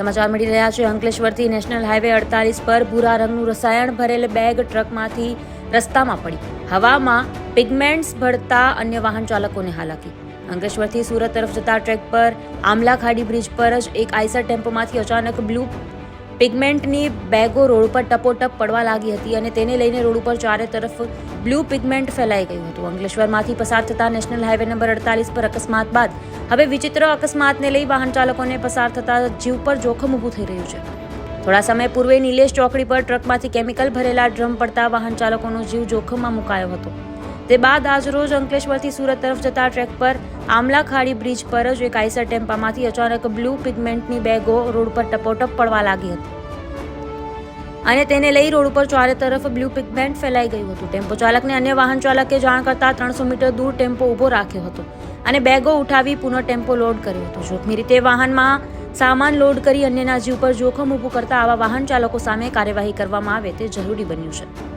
સમાચાર મળી રહ્યા છે અંકલેશ્વરથી નેશનલ હાઈવે 48 પર ભૂરા રંગનું રસાયણ ભરેલ બેગ ટ્રકમાંથી રસ્તામાં પડી હવામાં પિગમેન્ટ્સ ભળતા અન્ય વાહન ચાલકોને હાલાકી। અંકલેશ્વરથી સુરત તરફ જતા ટ્રેક પર આમલા ખાડી બ્રિજ પર જ એક આઈસર ટેમ્પોમાંથી અચાનક બ્લુ પિગમેન્ટની બેગો રોડ પર ટપોટપ પડવા લાગી હતી અને તેને લઈને રોડ ઉપર ચારે તરફ બ્લુ પિગમેન્ટ ફેલાઈ ગયું હતું। અંકલેશ્વરમાંથી પસાર થતા નેશનલ હાઈવે નંબર 48 પર અકસ્માત બાદ હવે વિચિત્ર અકસ્માતને લઈ વાહન ચાલકોને પસાર થતા જીવ પર જોખમ ઊભું થઈ રહ્યું છે। થોડા સમય પૂર્વે નિલેશ ચોકડી પર ટ્રકમાંથી કેમિકલ ભરેલા ડ્રમ પડતા વાહન ચાલકોનો જીવ જોખમમાં મુકાયો હતો। તે બાદ આજરોજ અંકલેશ્વરથી સુરત તરફ જતા ટ્રેક પર આમલા ખાડી બ્રિજ પર જ એક આઈસર ટેમ્પામાંથી અચાનક બ્લુ પિગમેન્ટની બેગો રોડ પર ટપોટપ પડવા લાગી હતી અને તેને લઈ રોડ ઉપર ચારે તરફ બ્લુ પિગમેન્ટ ફેલાઈ ગયું હતું। ટેમ્પો ચાલકને અન્ય વાહન ચાલકે જાણ કરતા 300 મીટર દૂર ટેમ્પો ઊભો રાખ્યો હતો અને બેગો ઉઠાવી પુનઃ ટેમ્પો લોડ કર્યો હતો। જોખમી રીતે વાહનમાં સામાન લોડ કરી અન્યના જીવ પર જોખમ ઊભું કરતા આવા વાહન ચાલકો સામે કાર્યવાહી કરવામાં આવે તે જરૂરી બન્યું છે।